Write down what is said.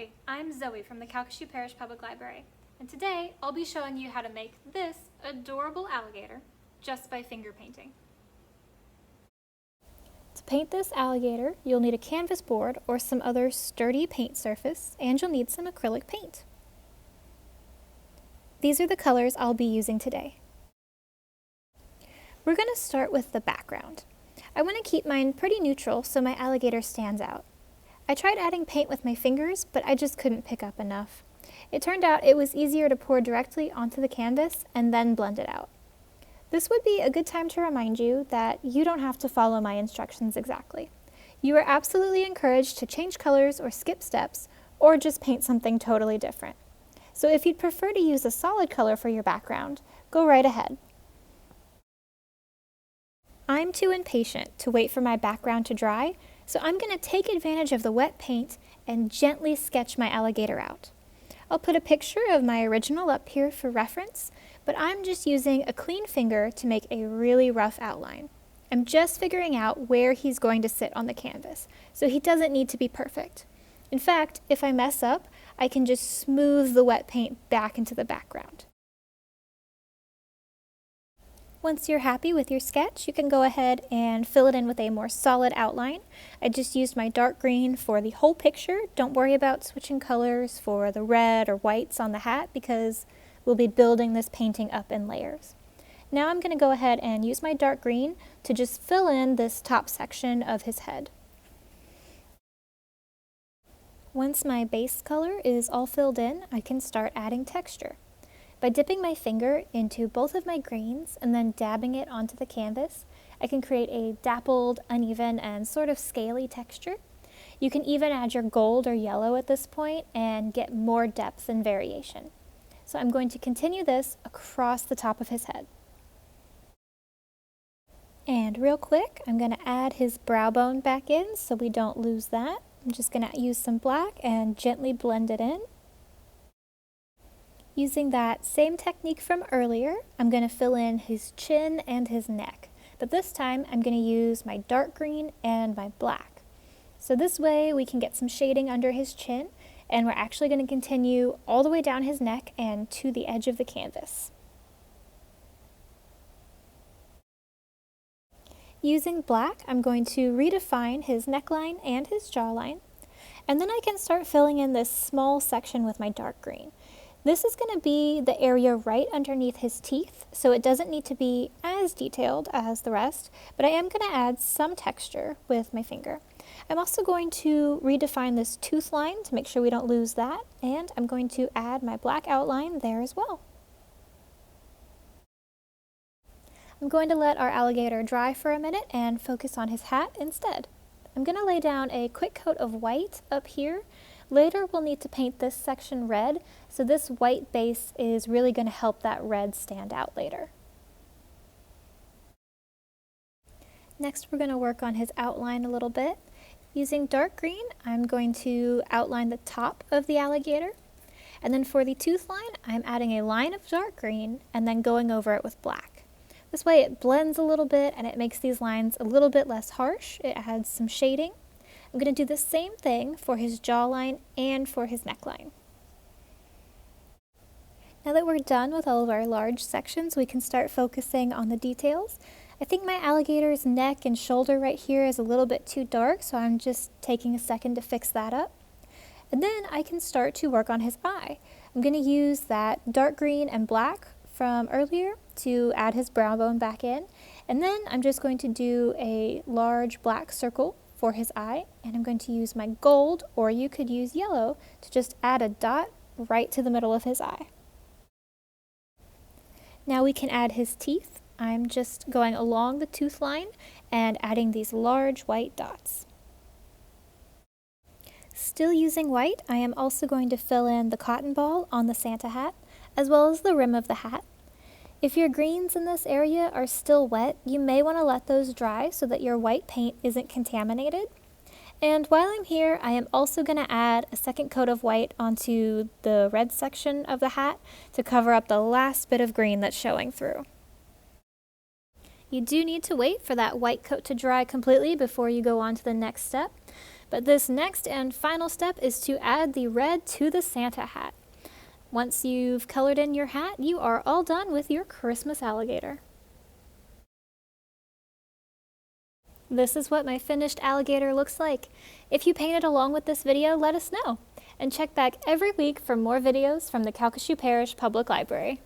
Hi, I'm Zoe from the Calcasieu Parish Public Library, and today I'll be showing you how to make this adorable alligator just by finger painting. To paint this alligator, you'll need a canvas board or some other sturdy paint surface, and you'll need some acrylic paint. These are the colors I'll be using today. We're going to start with the background. I want to keep mine pretty neutral so my alligator stands out. I tried adding paint with my fingers, but I just couldn't pick up enough. It turned out it was easier to pour directly onto the canvas and then blend it out. This would be a good time to remind you that you don't have to follow my instructions exactly. You are absolutely encouraged to change colors or skip steps, or just paint something totally different. So if you'd prefer to use a solid color for your background, go right ahead. I'm too impatient to wait for my background to dry, so I'm going to take advantage of the wet paint and gently sketch my alligator out. I'll put a picture of my original up here for reference, but I'm just using a clean finger to make a really rough outline. I'm just figuring out where he's going to sit on the canvas, so he doesn't need to be perfect. In fact, if I mess up, I can just smooth the wet paint back into the background. Once you're happy with your sketch, you can go ahead and fill it in with a more solid outline. I just used my dark green for the whole picture. Don't worry about switching colors for the red or whites on the hat because we'll be building this painting up in layers. Now I'm going to go ahead and use my dark green to just fill in this top section of his head. Once my base color is all filled in, I can start adding texture. By dipping my finger into both of my greens and then dabbing it onto the canvas, I can create a dappled, uneven, and sort of scaly texture. You can even add your gold or yellow at this point and get more depth and variation. So I'm going to continue this across the top of his head. And real quick, I'm going to add his brow bone back in so we don't lose that. I'm just going to use some black and gently blend it in. Using that same technique from earlier, I'm going to fill in his chin and his neck, but this time I'm going to use my dark green and my black. So this way we can get some shading under his chin, and we're actually going to continue all the way down his neck and to the edge of the canvas. Using black, I'm going to redefine his neckline and his jawline, and then I can start filling in this small section with my dark green. This is going to be the area right underneath his teeth, so it doesn't need to be as detailed as the rest, but I am going to add some texture with my finger. I'm also going to redefine this tooth line to make sure we don't lose that, and I'm going to add my black outline there as well. I'm going to let our alligator dry for a minute and focus on his hat instead. I'm going to lay down a quick coat of white up here. Later we'll need to paint this section red, so this white base is really going to help that red stand out later. Next we're going to work on his outline a little bit. Using dark green, I'm going to outline the top of the alligator, and then for the tooth line, I'm adding a line of dark green and then going over it with black. This way it blends a little bit and it makes these lines a little bit less harsh. It adds some shading. I'm going to do the same thing for his jawline and for his neckline. Now that we're done with all of our large sections, we can start focusing on the details. I think my alligator's neck and shoulder right here is a little bit too dark, so I'm just taking a second to fix that up. And then I can start to work on his eye. I'm going to use that dark green and black from earlier to add his brow bone back in. And then I'm just going to do a large black circle for his eye, and I'm going to use my gold, or you could use yellow, to just add a dot right to the middle of his eye. Now we can add his teeth. I'm just going along the tooth line and adding these large white dots. Still using white, I am also going to fill in the cotton ball on the Santa hat, as well as the rim of the hat. If your greens in this area are still wet, you may want to let those dry so that your white paint isn't contaminated. And while I'm here, I am also going to add a second coat of white onto the red section of the hat to cover up the last bit of green that's showing through. You do need to wait for that white coat to dry completely before you go on to the next step, But this next and final step is to add the red to the Santa hat. Once you've colored in your hat, you are all done with your Christmas alligator. This is what my finished alligator looks like. If you painted along with this video, let us know. And check back every week for more videos from the Calcasieu Parish Public Library.